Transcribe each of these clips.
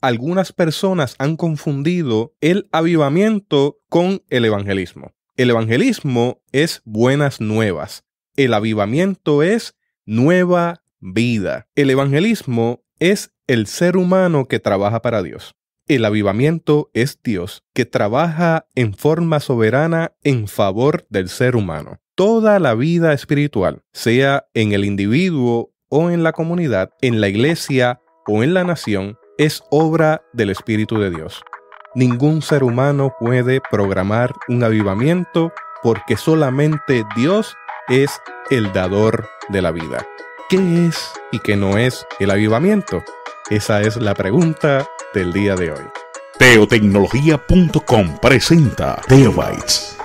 algunas personas han confundido el avivamiento con el evangelismo. El evangelismo es buenas nuevas. El avivamiento es nueva vida. El evangelismo es el ser humano que trabaja para Dios. El avivamiento es Dios que trabaja en forma soberana en favor del ser humano. Toda la vida espiritual, sea en el individuo o en la comunidad, en la iglesia o en la nación, es obra del Espíritu de Dios. Ningún ser humano puede programar un avivamiento porque solamente Dios es el dador de la vida. ¿Qué es y qué no es el avivamiento? Esa es la pregunta del día de hoy. Teotecnología.com presenta Teobytes.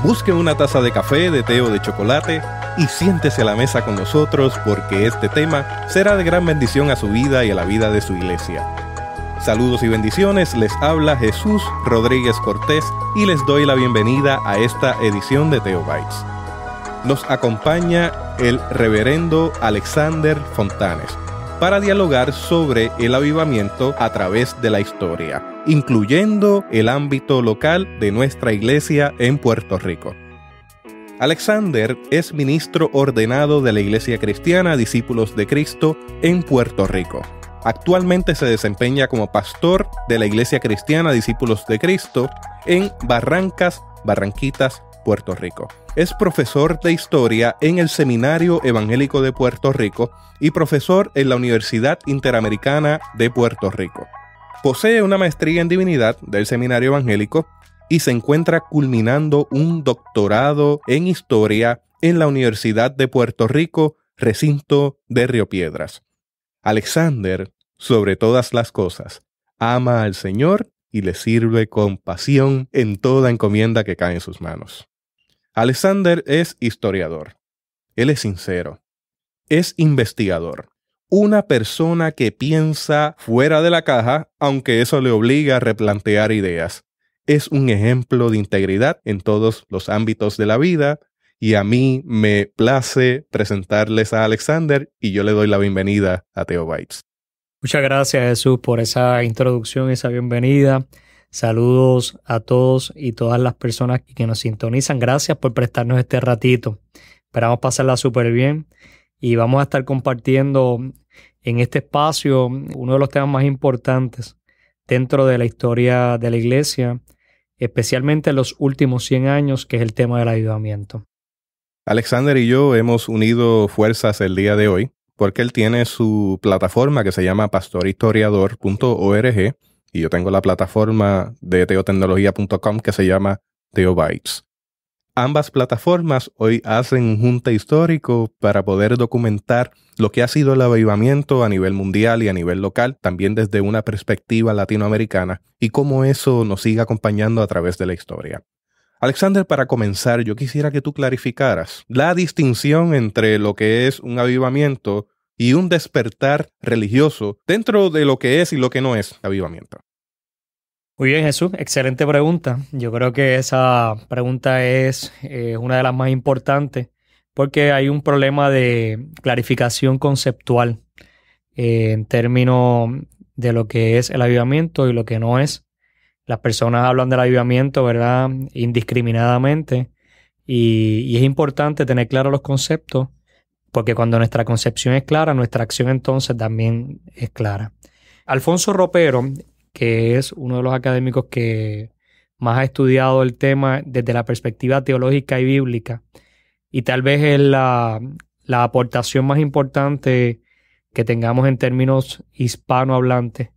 Busque una taza de café, de té o de chocolate y siéntese a la mesa con nosotros porque este tema será de gran bendición a su vida y a la vida de su iglesia. Saludos y bendiciones, les habla Jesús Rodríguez Cortés y les doy la bienvenida a esta edición de Teobytes. Nos acompaña el reverendo Alexander Fontanes para dialogar sobre el avivamiento a través de la historia, incluyendo el ámbito local de nuestra iglesia en Puerto Rico. Alexander es ministro ordenado de la Iglesia Cristiana Discípulos de Cristo en Puerto Rico. Actualmente se desempeña como pastor de la Iglesia Cristiana Discípulos de Cristo en Barrancas, Barranquitas, Puerto Rico. Es profesor de historia en el Seminario Evangélico de Puerto Rico y profesor en la Universidad Interamericana de Puerto Rico. Posee una maestría en divinidad del Seminario Evangélico y se encuentra culminando un doctorado en historia en la Universidad de Puerto Rico, recinto de Río Piedras. Alexander, sobre todas las cosas, ama al Señor y le sirve con pasión en toda encomienda que cae en sus manos. Alexander es historiador. Él es sincero. Es investigador. Una persona que piensa fuera de la caja, aunque eso le obliga a replantear ideas. Es un ejemplo de integridad en todos los ámbitos de la vida y a mí me place presentarles a Alexander y yo le doy la bienvenida a Teobytes. Muchas gracias, Jesús, por esa introducción, esa bienvenida. Saludos a todos y todas las personas que nos sintonizan. Gracias por prestarnos este ratito. Esperamos pasarla súper bien y vamos a estar compartiendo en este espacio uno de los temas más importantes dentro de la historia de la iglesia, especialmente en los últimos 100 años, que es el tema del avivamiento. Alexander y yo hemos unido fuerzas el día de hoy porque él tiene su plataforma que se llama pastorhistoriador.org y yo tengo la plataforma de teotecnología.com que se llama Teobytes. Ambas plataformas hoy hacen un junte histórico para poder documentar lo que ha sido el avivamiento a nivel mundial y a nivel local, también desde una perspectiva latinoamericana, y cómo eso nos sigue acompañando a través de la historia. Alexander, para comenzar, yo quisiera que tú clarificaras la distinción entre lo que es un avivamiento y un despertar religioso dentro de lo que es y lo que no es avivamiento. Muy bien, Jesús. Excelente pregunta. Yo creo que esa pregunta es una de las más importantes porque hay un problema de clarificación conceptual en términos de lo que es el avivamiento y lo que no es. Las personas hablan del avivamiento, ¿verdad?, indiscriminadamente y es importante tener claros los conceptos porque cuando nuestra concepción es clara, nuestra acción entonces también es clara. Alfonso Ropero, que es uno de los académicos que más ha estudiado el tema desde la perspectiva teológica y bíblica, y tal vez es la aportación más importante que tengamos en términos hispanohablantes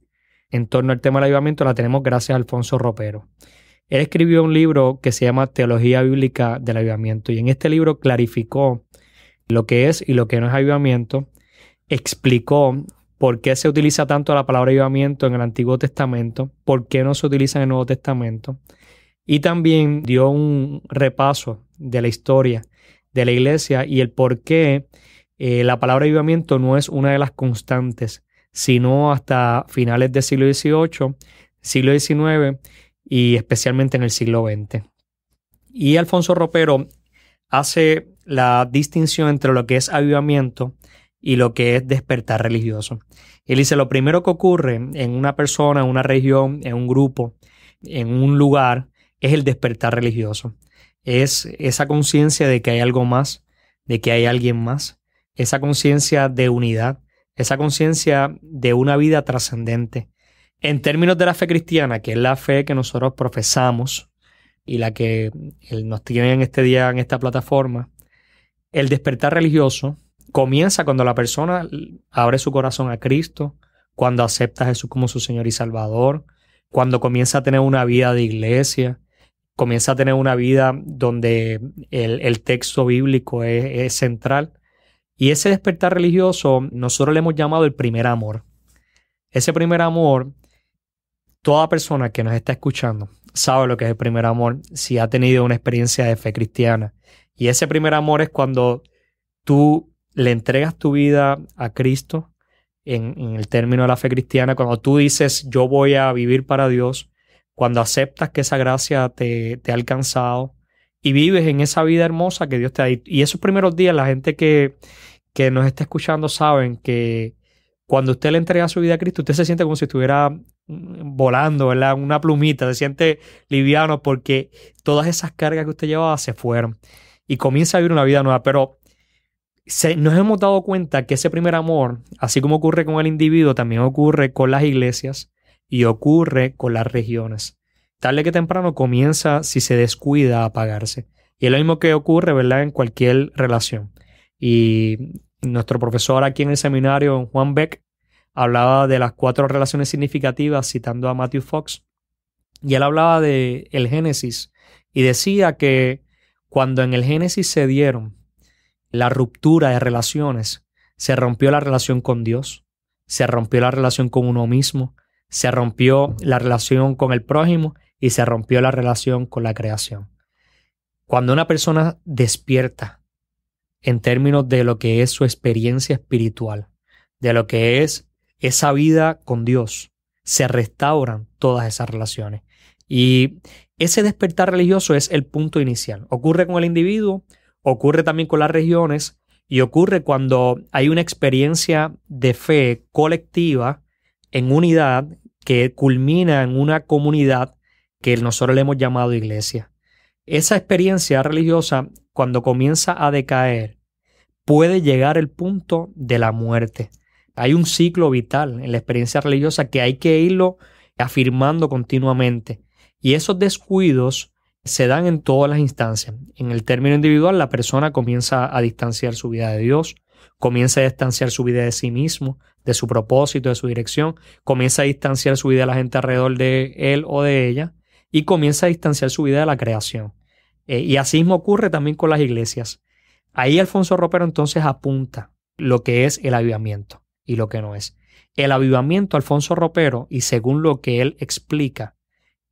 en torno al tema del avivamiento, la tenemos gracias a Alfonso Ropero. Él escribió un libro que se llama Teología Bíblica del Avivamiento, y en este libro clarificó lo que es y lo que no es avivamiento, explicó por qué se utiliza tanto la palabra avivamiento en el Antiguo Testamento, por qué no se utiliza en el Nuevo Testamento, y también dio un repaso de la historia de la iglesia y el por qué la palabra avivamiento no es una de las constantes, sino hasta finales del siglo XVIII, siglo XIX y especialmente en el siglo XX. Y Alfonso Ropero hace la distinción entre lo que es avivamiento y lo que es despertar religioso. Él dice, lo primero que ocurre en una persona, en una región, en un grupo, en un lugar, es el despertar religioso. Es esa conciencia de que hay algo más, de que hay alguien más, esa conciencia de unidad, esa conciencia de una vida trascendente. En términos de la fe cristiana, que es la fe que nosotros profesamos y la que nos tiene en este día en esta plataforma, el despertar religioso comienza cuando la persona abre su corazón a Cristo, cuando acepta a Jesús como su Señor y Salvador, cuando comienza a tener una vida de iglesia, comienza a tener una vida donde el texto bíblico es central. Y ese despertar religioso nosotros le hemos llamado el primer amor. Ese primer amor, toda persona que nos está escuchando sabe lo que es el primer amor si ha tenido una experiencia de fe cristiana. Y ese primer amor es cuando tú le entregas tu vida a Cristo en el término de la fe cristiana, cuando tú dices yo voy a vivir para Dios, cuando aceptas que esa gracia te ha alcanzado y vives en esa vida hermosa que Dios te da. Y esos primeros días la gente que nos está escuchando saben que cuando usted le entrega su vida a Cristo, usted se siente como si estuviera volando, ¿verdad? Una plumita, se siente liviano porque todas esas cargas que usted llevaba se fueron y comienza a vivir una vida nueva. Pero nos hemos dado cuenta que ese primer amor, así como ocurre con el individuo, también ocurre con las iglesias y ocurre con las regiones. Tarde que temprano comienza, si se descuida, a apagarse. Y es lo mismo que ocurre, ¿verdad?, en cualquier relación. Y nuestro profesor aquí en el seminario, Juan Beck, hablaba de las 4 relaciones significativas citando a Matthew Fox. Y él hablaba de el Génesis y decía que cuando en el Génesis se dieron la ruptura de relaciones, se rompió la relación con Dios, se rompió la relación con uno mismo, se rompió la relación con el prójimo y se rompió la relación con la creación. Cuando una persona despierta en términos de lo que es su experiencia espiritual, de lo que es esa vida con Dios, se restauran todas esas relaciones. Y ese despertar religioso es el punto inicial. Ocurre con el individuo, ocurre también con las regiones y ocurre cuando hay una experiencia de fe colectiva en unidad que culmina en una comunidad que nosotros le hemos llamado iglesia. Esa experiencia religiosa, cuando comienza a decaer, puede llegar al punto de la muerte. Hay un ciclo vital en la experiencia religiosa que hay que irlo afirmando continuamente. Y esos descuidos se dan en todas las instancias. En el término individual, la persona comienza a distanciar su vida de Dios, comienza a distanciar su vida de sí mismo, de su propósito, de su dirección, comienza a distanciar su vida de la gente alrededor de él o de ella y comienza a distanciar su vida de la creación. Y así mismo ocurre también con las iglesias. Ahí Alfonso Ropero entonces apunta lo que es el avivamiento y lo que no es. El avivamiento, Alfonso Ropero, y según lo que él explica,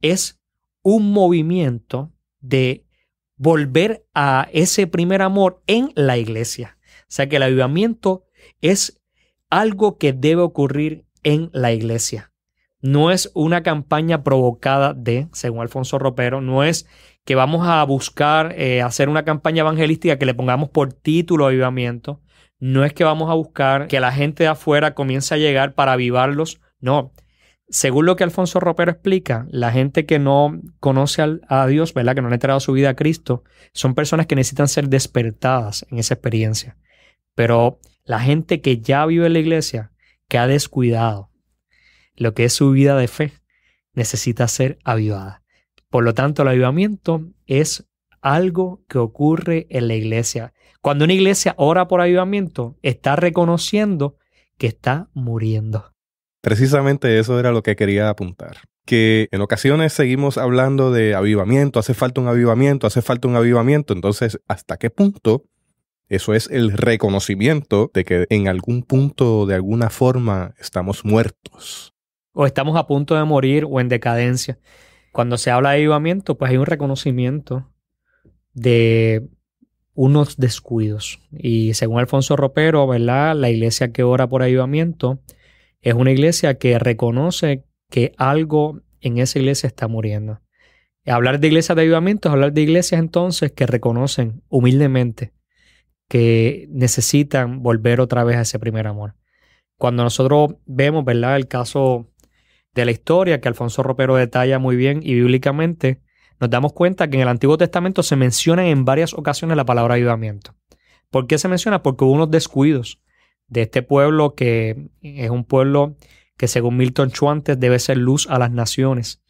es un movimiento de volver a ese primer amor en la iglesia. O sea que el avivamiento es algo que debe ocurrir en la iglesia. No es una campaña provocada según Alfonso Ropero, no es que vamos a buscar hacer una campaña evangelística que le pongamos por título avivamiento. No es que vamos a buscar que la gente de afuera comience a llegar para avivarlos. No. Según lo que Alfonso Ropero explica, la gente que no conoce a Dios, ¿verdad?, que no le ha entregado su vida a Cristo, son personas que necesitan ser despertadas en esa experiencia. Pero la gente que ya vive en la iglesia, que ha descuidado lo que es su vida de fe, necesita ser avivada. Por lo tanto, el avivamiento es algo que ocurre en la iglesia. Cuando una iglesia ora por avivamiento, está reconociendo que está muriendo. Precisamente eso era lo que quería apuntar. Que en ocasiones seguimos hablando de avivamiento, hace falta un avivamiento, hace falta un avivamiento. Entonces, ¿hasta qué punto eso es el reconocimiento de que en algún punto, de alguna forma, estamos muertos? O estamos a punto de morir o en decadencia. Cuando se habla de avivamiento, pues hay un reconocimiento de unos descuidos. Y según Alfonso Ropero, ¿verdad?, la iglesia que ora por avivamiento es una iglesia que reconoce que algo en esa iglesia está muriendo. Hablar de iglesias de avivamiento es hablar de iglesias entonces que reconocen humildemente que necesitan volver otra vez a ese primer amor. Cuando nosotros vemos, ¿verdad?, el caso de la historia que Alfonso Ropero detalla muy bien y bíblicamente, nos damos cuenta que en el Antiguo Testamento se menciona en varias ocasiones la palabra avivamiento. ¿Por qué se menciona? Porque hubo unos descuidos de este pueblo que es un pueblo que según Milton Schwantes debe ser luz a las naciones,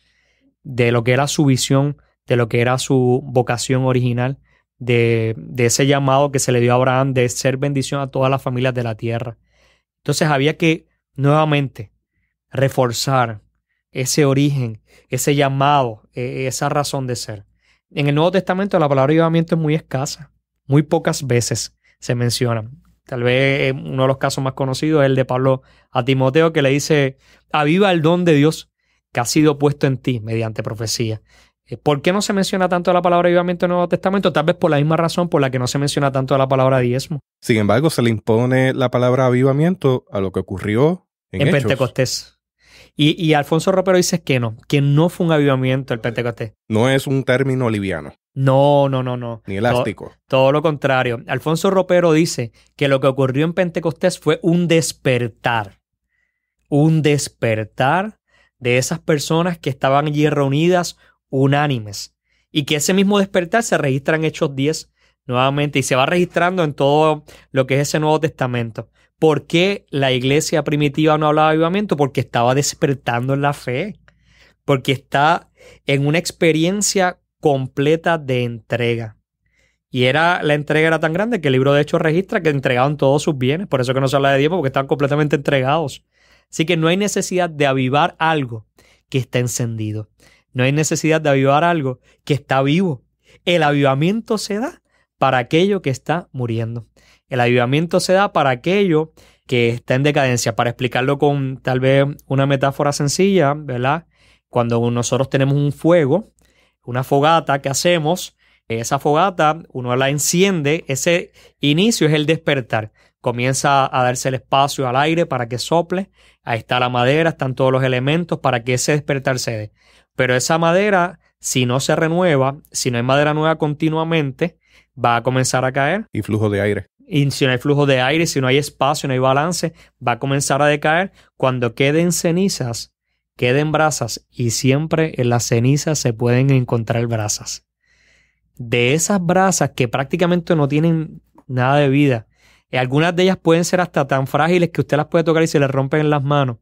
de lo que era su visión, de lo que era su vocación original, de ese llamado que se le dio a Abraham de ser bendición a todas las familias de la tierra. Entonces había que nuevamente reforzar ese origen, ese llamado, esa razón de ser. En el Nuevo Testamento la palabra avivamiento es muy escasa, muy pocas veces se menciona. Tal vez uno de los casos más conocidos es el de Pablo a Timoteo, que le dice: aviva el don de Dios que ha sido puesto en ti mediante profecía. ¿Por qué no se menciona tanto la palabra avivamiento en el Nuevo Testamento? Tal vez por la misma razón por la que no se menciona tanto la palabra diezmo. Sin embargo, se le impone la palabra avivamiento a lo que ocurrió en Hechos. Pentecostés. Y Alfonso Ropero dice que no fue un avivamiento el Pentecostés. No es un término liviano. No. Ni elástico. Todo lo contrario. Alfonso Ropero dice que lo que ocurrió en Pentecostés fue un despertar. Un despertar de esas personas que estaban allí reunidas unánimes. Y que ese mismo despertar se registra en Hechos 10 nuevamente y se va registrando en todo lo que es ese Nuevo Testamento. ¿Por qué la iglesia primitiva no hablaba de avivamiento? Porque estaba despertando en la fe. Porque está en una experiencia completa de entrega. Y la entrega era tan grande que el libro de Hechos registra que entregaban todos sus bienes. Por eso que no se habla de diezmo, porque estaban completamente entregados. Así que no hay necesidad de avivar algo que está encendido. No hay necesidad de avivar algo que está vivo. El avivamiento se da para aquello que está muriendo. El avivamiento se da para aquello que está en decadencia. Para explicarlo con tal vez una metáfora sencilla, ¿verdad? Cuando nosotros tenemos un fuego, una fogata que hacemos, esa fogata uno la enciende, ese inicio es el despertar. Comienza a darse el espacio al aire para que sople. Ahí está la madera, están todos los elementos para que ese despertar se dé. Pero esa madera, si no se renueva, si no hay madera nueva continuamente, va a comenzar a caer. Y flujo de aire. Y si no hay flujo de aire, si no hay espacio, no hay balance, va a comenzar a decaer. Cuando queden cenizas, queden brasas, y siempre en las cenizas se pueden encontrar brasas. De esas brasas que prácticamente no tienen nada de vida, algunas de ellas pueden ser hasta tan frágiles que usted las puede tocar y se le rompen en las manos.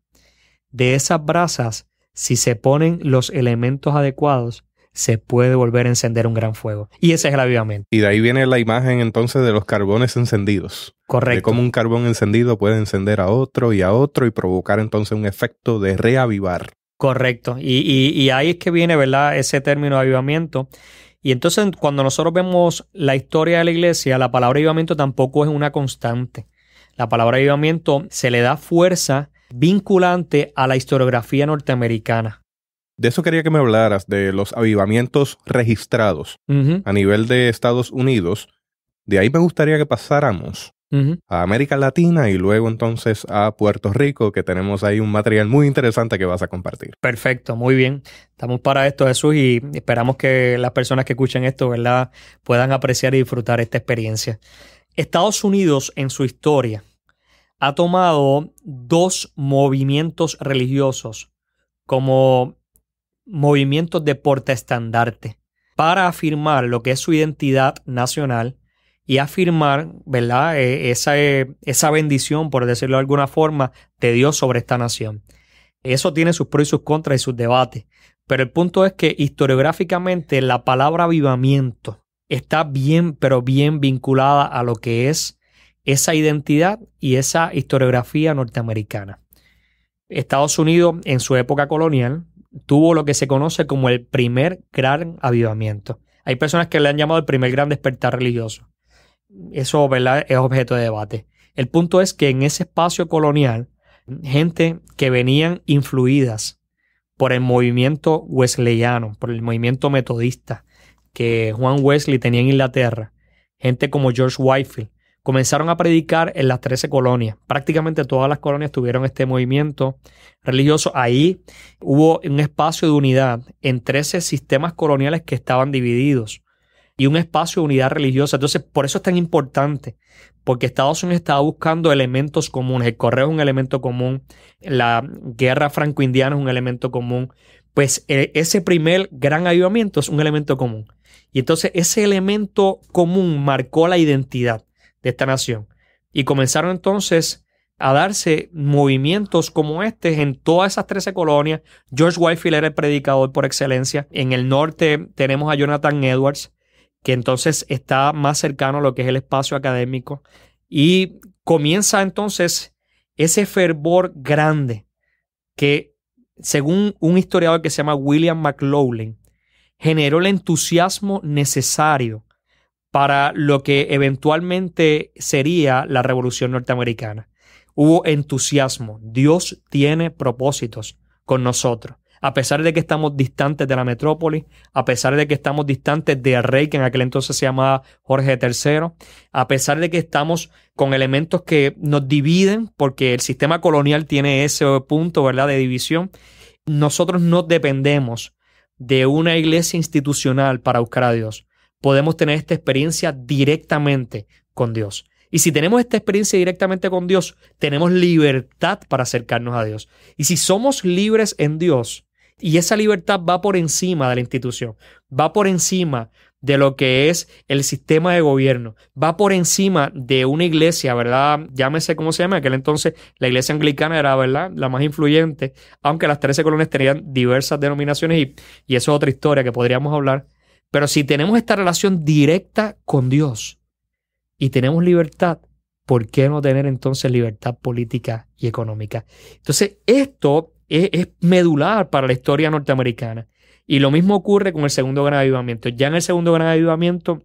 De esas brasas, si se ponen los elementos adecuados, se puede volver a encender un gran fuego. Y ese es el avivamiento. Y de ahí viene la imagen entonces de los carbones encendidos. Correcto. De cómo un carbón encendido puede encender a otro y provocar entonces un efecto de reavivar. Correcto. Y ahí es que viene, ¿verdad?, ese término de avivamiento. Y entonces cuando nosotros vemos la historia de la iglesia, la palabra avivamiento tampoco es una constante. La palabra avivamiento se le da fuerza vinculante a la historiografía norteamericana. De eso quería que me hablaras, de los avivamientos registrados a nivel de Estados Unidos. De ahí me gustaría que pasáramos a América Latina y luego entonces a Puerto Rico, que tenemos ahí un material muy interesante que vas a compartir. Perfecto, muy bien. Estamos para esto, Jesús, y esperamos que las personas que escuchen esto, ¿verdad?, puedan apreciar y disfrutar esta experiencia. Estados Unidos en su historia ha tomado dos movimientos religiosos como movimientos de portaestandarte para afirmar lo que es su identidad nacional y afirmar, ¿verdad?, esa bendición, por decirlo de alguna forma, de Dios sobre esta nación. Eso tiene sus pros y sus contras y sus debates. Pero el punto es que historiográficamente la palabra avivamiento está bien, pero bien vinculada a lo que es esa identidad y esa historiografía norteamericana. Estados Unidos, en su época colonial, tuvo lo que se conoce como el primer gran avivamiento. Hay personas que le han llamado el primer gran despertar religioso. Eso, ¿verdad?, es objeto de debate. El punto es que en ese espacio colonial, gente que venían influidas por el movimiento wesleyano, por el movimiento metodista que Juan Wesley tenía en Inglaterra, gente como George Whitefield, comenzaron a predicar en las 13 colonias. Prácticamente todas las colonias tuvieron este movimiento religioso. Ahí hubo un espacio de unidad en 13 sistemas coloniales que estaban divididos. y un espacio de unidad religiosa. Entonces, por eso es tan importante, porque Estados Unidos estaba buscando elementos comunes. El correo es un elemento común, la guerra franco-indiana es un elemento común. Pues ese primer gran avivamiento es un elemento común. Y entonces ese elemento común marcó la identidad de esta nación. Y comenzaron entonces a darse movimientos como este en todas esas 13 colonias. George Whitefield era el predicador por excelencia. En el norte tenemos a Jonathan Edwards, que entonces está más cercano a lo que es el espacio académico. Y comienza entonces ese fervor grande que, según un historiador que se llama William McLaughlin, generó el entusiasmo necesario para lo que eventualmente sería la Revolución Norteamericana. Hubo entusiasmo. Dios tiene propósitos con nosotros. A pesar de que estamos distantes de la metrópoli, a pesar de que estamos distantes del rey, que en aquel entonces se llamaba Jorge III, a pesar de que estamos con elementos que nos dividen, porque el sistema colonial tiene ese punto, ¿verdad?, de división, nosotros no dependemos de una iglesia institucional para buscar a Dios. Podemos tener esta experiencia directamente con Dios. Y si tenemos esta experiencia directamente con Dios, tenemos libertad para acercarnos a Dios. Y si somos libres en Dios, y esa libertad va por encima de la institución, va por encima de lo que es el sistema de gobierno, va por encima de una iglesia, ¿verdad? Llámese cómo se llama. En aquel entonces la iglesia anglicana era, ¿verdad?, la más influyente, aunque las 13 colonias tenían diversas denominaciones y eso es otra historia que podríamos hablar. Pero si tenemos esta relación directa con Dios y tenemos libertad, ¿por qué no tener entonces libertad política y económica? Entonces, esto es medular para la historia norteamericana. Y lo mismo ocurre con el segundo gran avivamiento. Ya en el segundo gran avivamiento,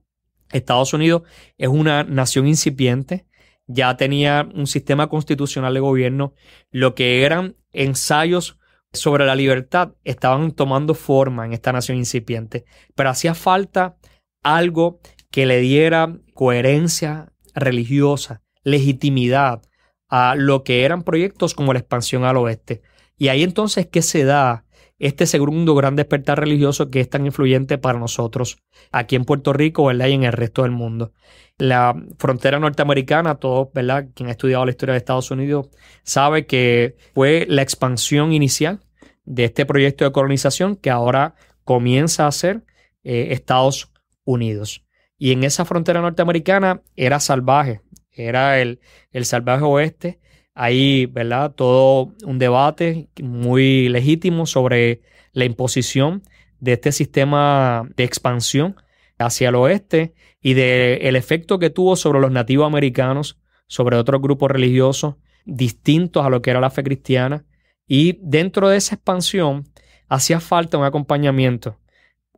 Estados Unidos es una nación incipiente, ya tenía un sistema constitucional de gobierno, lo que eran ensayos sobre la libertad estaban tomando forma en esta nación incipiente, pero hacía falta algo que le diera coherencia religiosa, legitimidad a lo que eran proyectos como la expansión al oeste. Y ahí entonces que se da este segundo gran despertar religioso que es tan influyente para nosotros aquí en Puerto Rico, ¿verdad?, y en el resto del mundo. La frontera norteamericana, todos, ¿verdad?, quien ha estudiado la historia de Estados Unidos sabe que fue la expansión inicial de este proyecto de colonización que ahora comienza a ser Estados Unidos. Y en esa frontera norteamericana era salvaje, era el salvaje oeste. Hay, ¿verdad?, todo un debate muy legítimo sobre la imposición de este sistema de expansión hacia el oeste y del efecto que tuvo sobre los nativos americanos, sobre otros grupos religiosos distintos a lo que era la fe cristiana. Y dentro de esa expansión hacía falta un acompañamiento.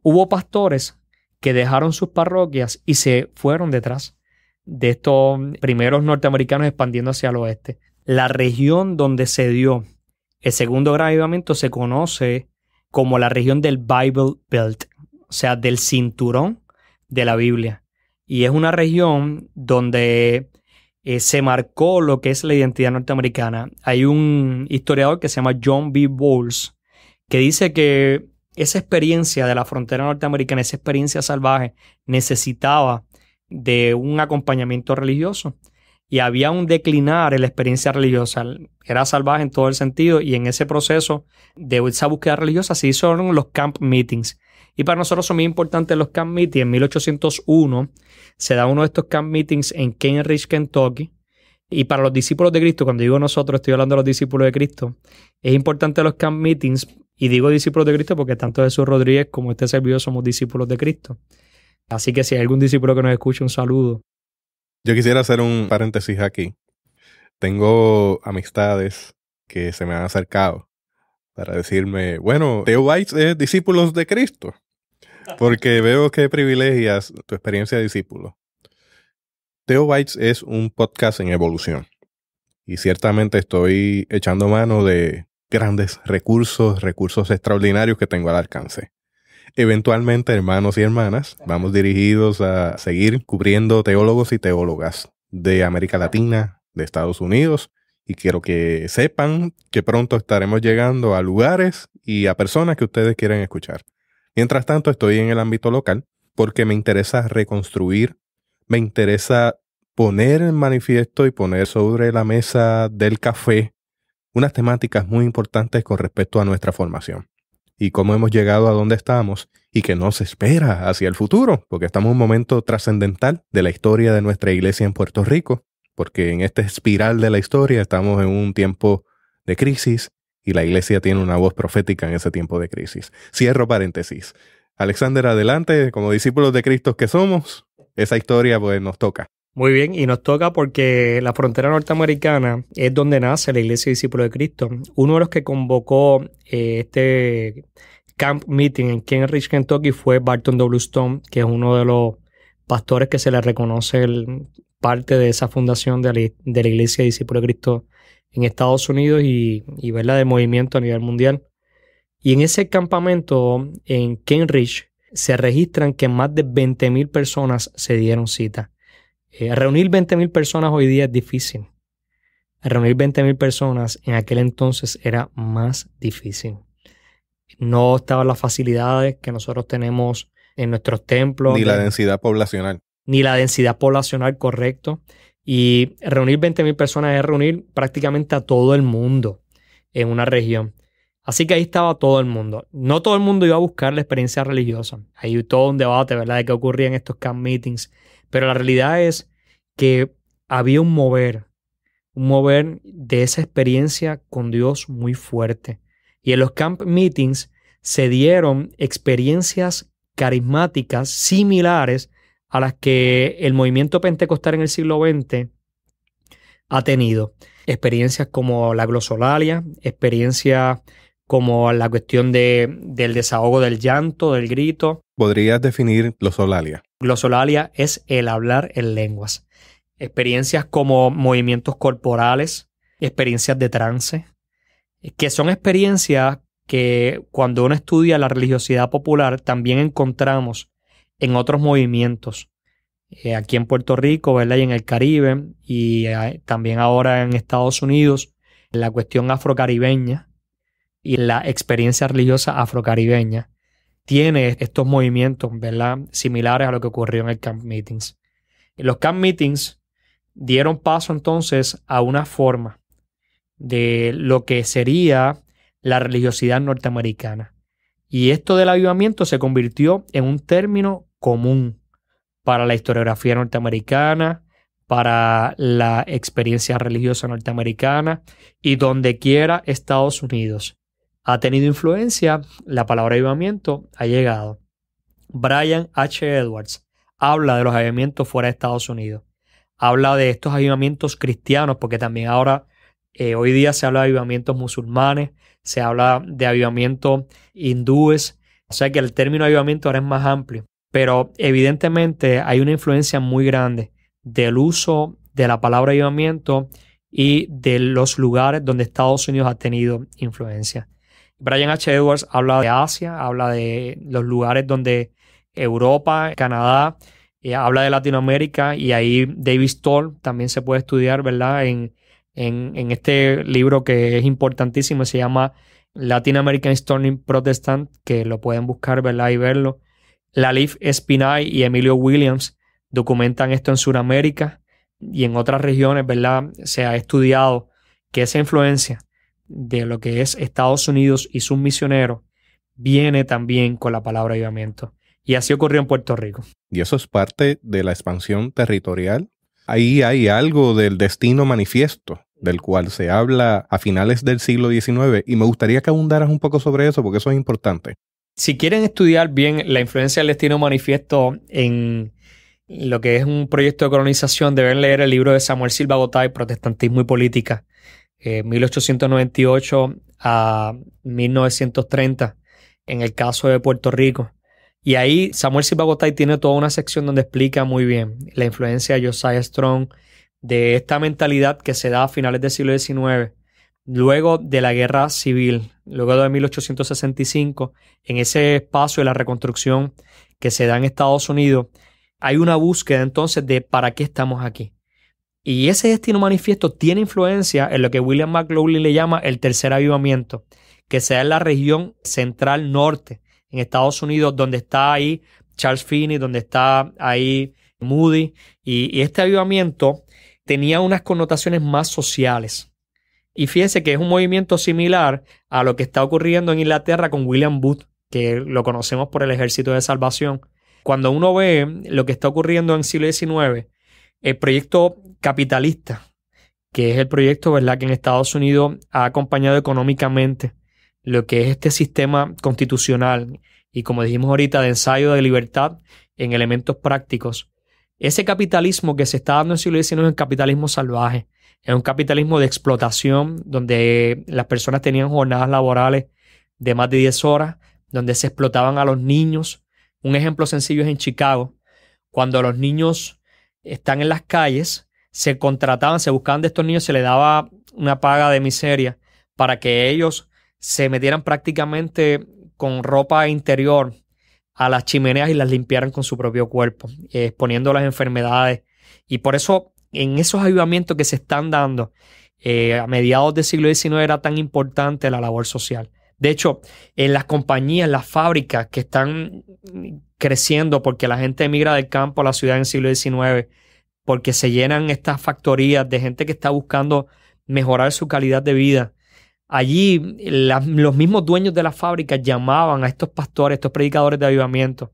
Hubo pastores que dejaron sus parroquias y se fueron detrás de estos primeros norteamericanos expandiendo hacia el oeste. La región donde se dio el segundo gran avivamiento se conoce como la región del Bible Belt, o sea, del cinturón de la Biblia. Y es una región donde se marcó lo que es la identidad norteamericana. Hay un historiador que se llama John B. Bowles que dice que esa experiencia de la frontera norteamericana, esa experiencia salvaje, necesitaba de un acompañamiento religioso. Y había un declinar en la experiencia religiosa. Era salvaje en todo el sentido y en ese proceso de esa búsqueda religiosa se hicieron los camp meetings. Y para nosotros son muy importantes los camp meetings. En 1801 se da uno de estos camp meetings en Cambridge, Kentucky. Y para los discípulos de Cristo, cuando digo nosotros, estoy hablando de los discípulos de Cristo, es importante los camp meetings. Y digo discípulos de Cristo porque tanto Jesús Rodríguez como este servidor somos discípulos de Cristo. Así que si hay algún discípulo que nos escuche, un saludo. Yo quisiera hacer un paréntesis aquí. Tengo amistades que se me han acercado para decirme, bueno, Theo Bites es discípulos de Cristo, porque veo que privilegias tu experiencia de discípulo. Theo Bites es un podcast en evolución y ciertamente estoy echando mano de grandes recursos extraordinarios que tengo al alcance. Eventualmente, hermanos y hermanas, vamos dirigidos a seguir cubriendo teólogos y teólogas de América Latina, de Estados Unidos, y quiero que sepan que pronto estaremos llegando a lugares y a personas que ustedes quieren escuchar. Mientras tanto, estoy en el ámbito local porque me interesa reconstruir, me interesa poner en manifiesto y poner sobre la mesa del café unas temáticas muy importantes con respecto a nuestra formación y cómo hemos llegado a donde estamos y que nos espera hacia el futuro, porque estamos en un momento trascendental de la historia de nuestra iglesia en Puerto Rico, porque en esta espiral de la historia estamos en un tiempo de crisis y la iglesia tiene una voz profética en ese tiempo de crisis. Cierro paréntesis. Alexander, adelante, como discípulos de Cristo que somos, esa historia pues nos toca. Muy bien, y nos toca porque la frontera norteamericana es donde nace la Iglesia de Discípulos de Cristo. Uno de los que convocó este camp meeting en Kenridge, Kentucky, fue Barton W. Stone, que es uno de los pastores que se le reconoce parte de esa fundación de la Iglesia de Discípulos de Cristo en Estados Unidos y ¿verdad?, de movimiento a nivel mundial. Y en ese campamento en Kenridge se registran que más de 20,000 personas se dieron cita. Reunir 20,000 personas hoy día es difícil. Reunir 20,000 personas en aquel entonces era más difícil. No estaban las facilidades que nosotros tenemos en nuestros templos. Ni la densidad poblacional. Ni la densidad poblacional, correcto. Y reunir 20,000 personas es reunir prácticamente a todo el mundo en una región. Así que ahí estaba todo el mundo. No todo el mundo iba a buscar la experiencia religiosa. Hay todo un debate, ¿verdad?, de qué ocurría en estos camp meetings. Pero la realidad es que había un mover de esa experiencia con Dios muy fuerte. Y en los camp meetings se dieron experiencias carismáticas similares a las que el movimiento pentecostal en el siglo XX ha tenido. Experiencias como la glosolalia, experiencias como la cuestión del desahogo del llanto, del grito. ¿Podrías definir glosolalia? Glosolalia es el hablar en lenguas. Experiencias como movimientos corporales, experiencias de trance, que son experiencias que cuando uno estudia la religiosidad popular también encontramos en otros movimientos. Aquí en Puerto Rico, ¿verdad?, y en el Caribe, y también ahora en Estados Unidos, la cuestión afrocaribeña y la experiencia religiosa afrocaribeña tiene estos movimientos, ¿verdad?, similares a lo que ocurrió en el camp meetings. Los camp meetings dieron paso entonces a una forma de lo que sería la religiosidad norteamericana. Y esto del avivamiento se convirtió en un término común para la historiografía norteamericana, para la experiencia religiosa norteamericana, y donde quiera Estados Unidos ha tenido influencia, la palabra avivamiento ha llegado. Brian H. Edwards habla de los avivamientos fuera de Estados Unidos. Habla de estos avivamientos cristianos, porque también ahora, hoy día se habla de avivamientos musulmanes, se habla de avivamientos hindúes, o sea que el término avivamiento ahora es más amplio. Pero evidentemente hay una influencia muy grande del uso de la palabra avivamiento y de los lugares donde Estados Unidos ha tenido influencia. Brian H. Edwards habla de Asia, habla de los lugares donde Europa, Canadá, habla de Latinoamérica, y ahí David Stoll también se puede estudiar, ¿verdad?, en este libro que es importantísimo, se llama Latin American Historian Protestant, que lo pueden buscar, ¿verdad?, y verlo. Lalif Espinay y Emilio Williams documentan esto en Sudamérica y en otras regiones, ¿verdad? Se ha estudiado que esa influencia de lo que es Estados Unidos y sus misioneros viene también con la palabra avivamiento. Y así ocurrió en Puerto Rico. Y eso es parte de la expansión territorial. Ahí hay algo del destino manifiesto, del cual se habla a finales del siglo XIX, y me gustaría que abundaras un poco sobre eso, porque eso es importante. Si quieren estudiar bien la influencia del destino manifiesto en lo que es un proyecto de colonización, deben leer el libro de Samuel Silva Gotay, Protestantismo y Política, 1898 a 1930, en el caso de Puerto Rico. Y ahí Samuel Silva Gotay tiene toda una sección donde explica muy bien la influencia de Josiah Strong, de esta mentalidad que se da a finales del siglo XIX, luego de la guerra civil, luego de 1865, en ese espacio de la reconstrucción que se da en Estados Unidos, hay una búsqueda entonces de ¿para qué estamos aquí? Y ese destino manifiesto tiene influencia en lo que William McLaughlin le llama el tercer avivamiento, que se da en la región central norte, en Estados Unidos, donde está ahí Charles Finney, donde está ahí Moody. Y este avivamiento tenía unas connotaciones más sociales. Y fíjense que es un movimiento similar a lo que está ocurriendo en Inglaterra con William Booth, que lo conocemos por el Ejército de Salvación. Cuando uno ve lo que está ocurriendo en el siglo XIX, el proyecto capitalista, que es el proyecto, ¿verdad?, que en Estados Unidos ha acompañado económicamente lo que es este sistema constitucional y, como dijimos ahorita, de ensayo de libertad en elementos prácticos. Ese capitalismo que se está dando en el siglo XIX es un capitalismo salvaje. Es un capitalismo de explotación donde las personas tenían jornadas laborales de más de 10 horas, donde se explotaban a los niños. Un ejemplo sencillo es en Chicago. Cuando los niños están en las calles, se contrataban, se buscaban de estos niños, se les daba una paga de miseria para que ellos se metieran prácticamente con ropa interior a las chimeneas y las limpiaran con su propio cuerpo, exponiendo las enfermedades. Y por eso, en esos avivamientos que se están dando a mediados del siglo XIX, era tan importante la labor social. De hecho, en las compañías, las fábricas que están creciendo porque la gente emigra del campo a la ciudad en el siglo XIX, porque se llenan estas factorías de gente que está buscando mejorar su calidad de vida. Allí los mismos dueños de las fábricas llamaban a estos pastores, estos predicadores de avivamiento,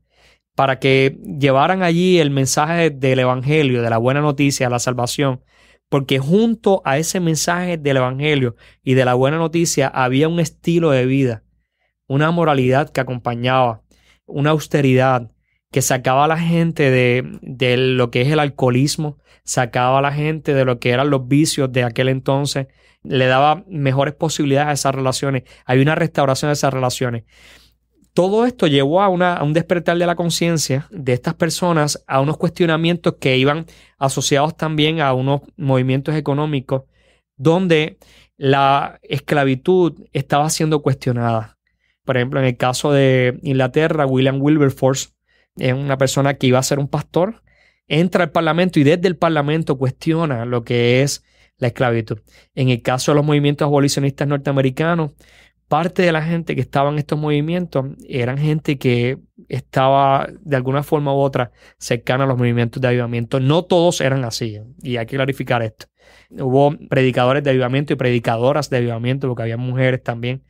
para que llevaran allí el mensaje del evangelio, de la buena noticia, de la salvación, porque junto a ese mensaje del evangelio y de la buena noticia había un estilo de vida, una moralidad que acompañaba, una austeridad que sacaba a la gente de lo que es el alcoholismo, sacaba a la gente de lo que eran los vicios de aquel entonces, le daba mejores posibilidades a esas relaciones. Hay una restauración de esas relaciones. Todo esto llevó a un despertar de la conciencia de estas personas, a unos cuestionamientos que iban asociados también a unos movimientos económicos donde la esclavitud estaba siendo cuestionada. Por ejemplo, en el caso de Inglaterra, William Wilberforce es una persona que iba a ser un pastor, entra al Parlamento y desde el Parlamento cuestiona lo que es la esclavitud. En el caso de los movimientos abolicionistas norteamericanos, parte de la gente que estaba en estos movimientos eran gente que estaba de alguna forma u otra cercana a los movimientos de avivamiento. No todos eran así, y hay que clarificar esto. Hubo predicadores de avivamiento y predicadoras de avivamiento, porque había mujeres también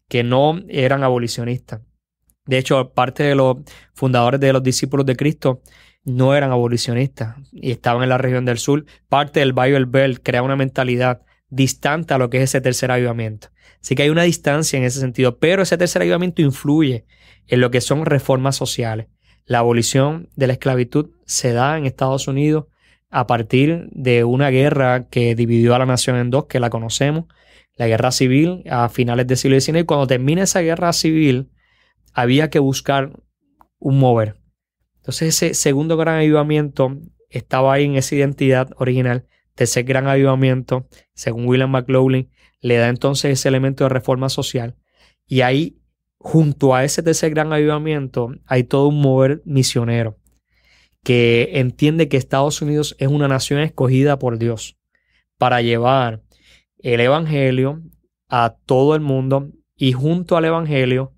que no eran abolicionistas. De hecho, parte de los fundadores de los discípulos de Cristo no eran abolicionistas y estaban en la región del sur. Parte del Bible Belt crea una mentalidad distante a lo que es ese tercer avivamiento. Así que hay una distancia en ese sentido, pero ese tercer avivamiento influye en lo que son reformas sociales. La abolición de la esclavitud se da en Estados Unidos a partir de una guerra que dividió a la nación en dos, que la conocemos, la guerra civil a finales del siglo XIX. Y cuando termina esa guerra civil, había que buscar un mover. Entonces ese segundo gran avivamiento estaba ahí en esa identidad original. Tercer gran avivamiento, según William McLaughlin, le da entonces ese elemento de reforma social. Y ahí, junto a ese tercer gran avivamiento, hay todo un mover misionero que entiende que Estados Unidos es una nación escogida por Dios para llevar el evangelio a todo el mundo, y junto al evangelio,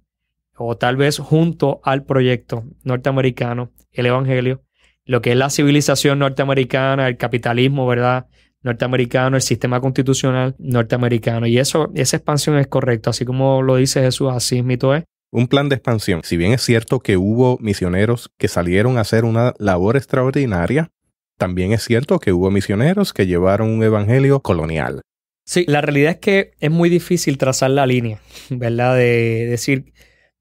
o tal vez junto al proyecto norteamericano, el evangelio, lo que es la civilización norteamericana, el capitalismo, ¿verdad?, norteamericano, el sistema constitucional norteamericano. Y esa expansión es correcta, así como lo dice Jesús, así mismo es. Un plan de expansión. Si bien es cierto que hubo misioneros que salieron a hacer una labor extraordinaria, también es cierto que hubo misioneros que llevaron un evangelio colonial. Sí, la realidad es que es muy difícil trazar la línea, ¿verdad?, de decir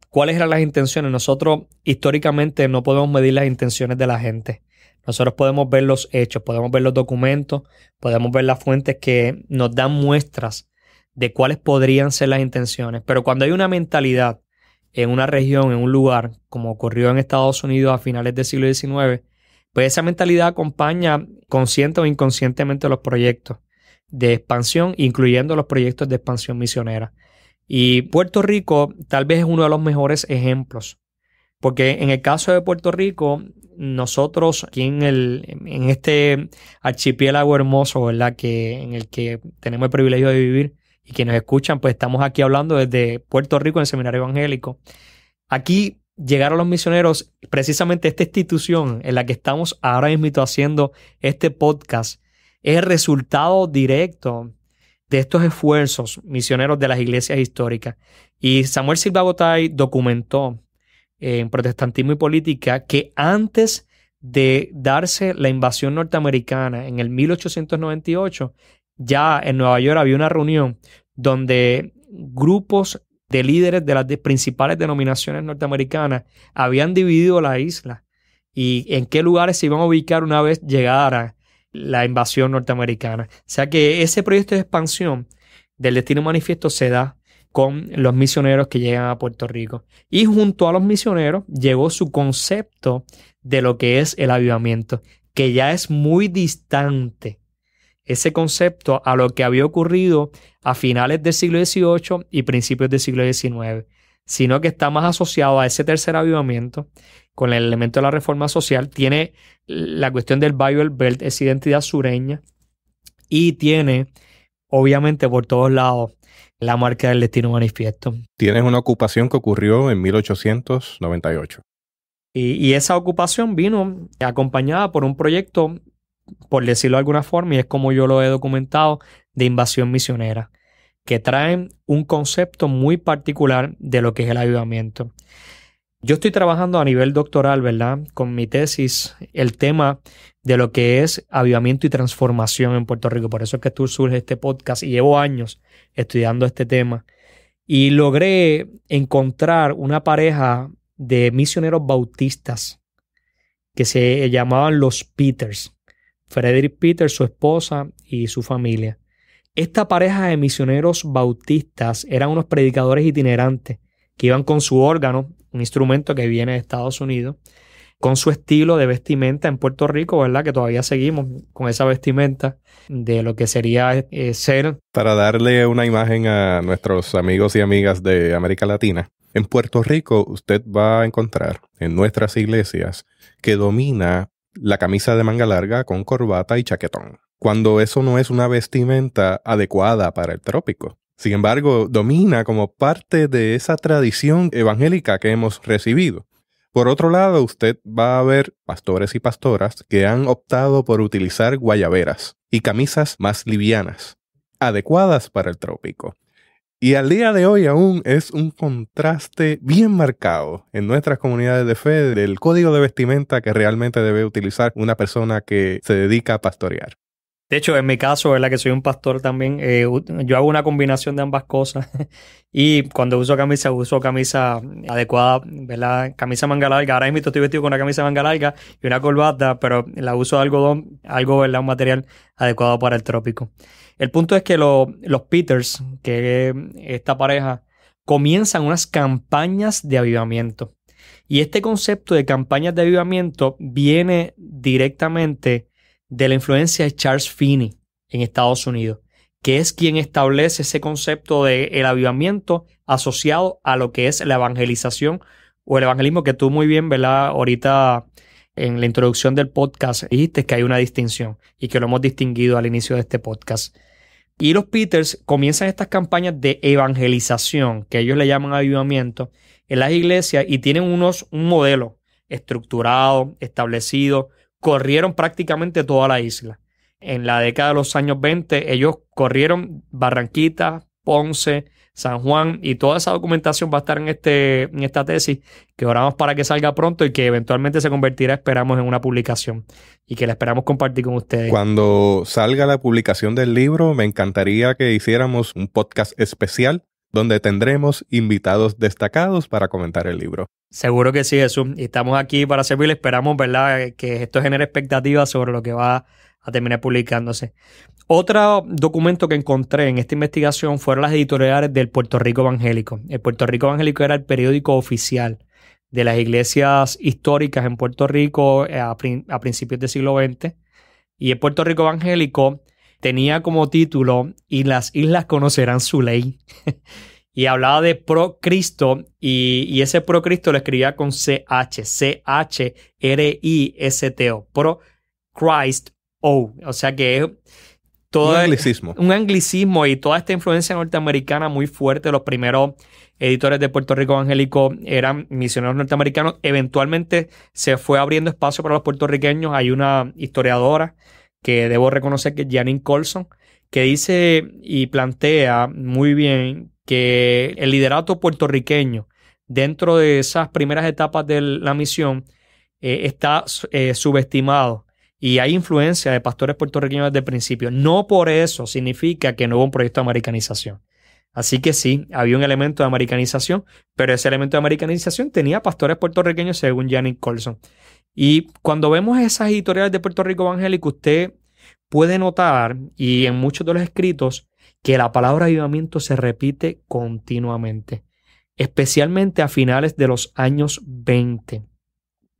cuáles eran las intenciones. Nosotros históricamente no podemos medir las intenciones de la gente. Nosotros podemos ver los hechos, podemos ver los documentos, podemos ver las fuentes que nos dan muestras de cuáles podrían ser las intenciones. Pero cuando hay una mentalidad en una región, en un lugar, como ocurrió en Estados Unidos a finales del siglo XIX, pues esa mentalidad acompaña consciente o inconscientemente los proyectos de expansión, incluyendo los proyectos de expansión misionera. Y Puerto Rico tal vez es uno de los mejores ejemplos, porque en el caso de Puerto Rico, nosotros aquí en este archipiélago hermoso, ¿verdad?, en el que tenemos el privilegio de vivir y que nos escuchan, pues estamos aquí hablando desde Puerto Rico en el Seminario Evangélico. Aquí llegar a los misioneros, precisamente esta institución en la que estamos ahora mismo haciendo este podcast, es el resultado directo de estos esfuerzos misioneros de las iglesias históricas. Y Samuel Silva Gotay documentó en Protestantismo y Política que antes de darse la invasión norteamericana en el 1898, ya en Nueva York había una reunión donde grupos de líderes de las principales denominaciones norteamericanas habían dividido la isla y en qué lugares se iban a ubicar una vez llegara la invasión norteamericana. O sea que ese proyecto de expansión del Destino Manifiesto se da con los misioneros que llegan a Puerto Rico. Y junto a los misioneros llegó su concepto de lo que es el avivamiento, que ya es muy distante ese concepto a lo que había ocurrido a finales del siglo XVIII y principios del siglo XIX, sino que está más asociado a ese tercer avivamiento con el elemento de la reforma social. Tiene la cuestión del Bible Belt, esa identidad sureña, y tiene, obviamente, por todos lados, la marca del Destino Manifiesto. Tienes una ocupación que ocurrió en 1898. Y esa ocupación vino acompañada por un proyecto, por decirlo de alguna forma, y es como yo lo he documentado, de invasión misionera, que traen un concepto muy particular de lo que es el avivamiento. Yo estoy trabajando a nivel doctoral, ¿verdad?, con mi tesis, el tema de lo que es avivamiento y transformación en Puerto Rico. Por eso es que surge este podcast y llevo años estudiando este tema. Y logré encontrar una pareja de misioneros bautistas que se llamaban los Peters. Frederick Peters, su esposa y su familia. Esta pareja de misioneros bautistas eran unos predicadores itinerantes que iban con su órgano, un instrumento que viene de Estados Unidos, con su estilo de vestimenta en Puerto Rico, ¿verdad? Que todavía seguimos con esa vestimenta de lo que sería ser. Para darle una imagen a nuestros amigos y amigas de América Latina, en Puerto Rico usted va a encontrar en nuestras iglesias que domina la camisa de manga larga con corbata y chaquetón, cuando eso no es una vestimenta adecuada para el trópico. Sin embargo, domina como parte de esa tradición evangélica que hemos recibido. Por otro lado, usted va a ver pastores y pastoras que han optado por utilizar guayaberas y camisas más livianas, adecuadas para el trópico. Y al día de hoy aún es un contraste bien marcado en nuestras comunidades de fe del código de vestimenta que realmente debe utilizar una persona que se dedica a pastorear. De hecho, en mi caso, ¿verdad?, que soy un pastor también, yo hago una combinación de ambas cosas. Y cuando uso camisa adecuada, ¿verdad? Camisa manga larga. Ahora mismo estoy vestido con una camisa manga larga y una corbata, pero la uso de algodón, algo, ¿verdad?, un material adecuado para el trópico. El punto es que los Peters, que esta pareja, comienzan unas campañas de avivamiento. Y este concepto de campañas de avivamiento viene directamente de la influencia de Charles Finney en Estados Unidos, que es quien establece ese concepto de el avivamiento asociado a lo que es la evangelización o el evangelismo, que tú muy bien, ¿verdad?, ahorita en la introducción del podcast dijiste que hay una distinción y que lo hemos distinguido al inicio de este podcast. Y los Peters comienzan estas campañas de evangelización, que ellos le llaman avivamiento, en las iglesias y tienen un modelo estructurado, establecido. Corrieron prácticamente toda la isla. En la década de los años 20, ellos corrieron Barranquita, Ponce, San Juan, y toda esa documentación va a estar en esta tesis, que oramos para que salga pronto y que eventualmente se convertirá, esperamos, en una publicación y que la esperamos compartir con ustedes. Cuando salga la publicación del libro, me encantaría que hiciéramos un podcast especial donde tendremos invitados destacados para comentar el libro. Seguro que sí, Jesús. Y estamos aquí para servirle. Esperamos, ¿verdad?, que esto genere expectativas sobre lo que va a terminar publicándose. Otro documento que encontré en esta investigación fueron las editoriales del Puerto Rico Evangélico. El Puerto Rico Evangélico era el periódico oficial de las iglesias históricas en Puerto Rico a principios del siglo XX. Y el Puerto Rico Evangélico tenía como título "Y las islas conocerán su ley". Y hablaba de pro Cristo y ese pro Cristo lo escribía con CH, CHRISTO, pro Christ O. O sea que es todo un anglicismo. Un anglicismo y toda esta influencia norteamericana muy fuerte, los primeros editores de Puerto Rico Evangélico eran misioneros norteamericanos. Eventualmente se fue abriendo espacio para los puertorriqueños. Hay una historiadora que debo reconocer que es Janine Colson, que dice y plantea muy bien que el liderato puertorriqueño dentro de esas primeras etapas de la misión está subestimado y hay influencia de pastores puertorriqueños desde el principio. No por eso significa que no hubo un proyecto de americanización. Así que sí, había un elemento de americanización, pero ese elemento de americanización tenía pastores puertorriqueños según Janine Colson. Y cuando vemos esas editoriales de Puerto Rico Evangélico, usted puede notar, y en muchos de los escritos, que la palabra avivamiento se repite continuamente, especialmente a finales de los años 20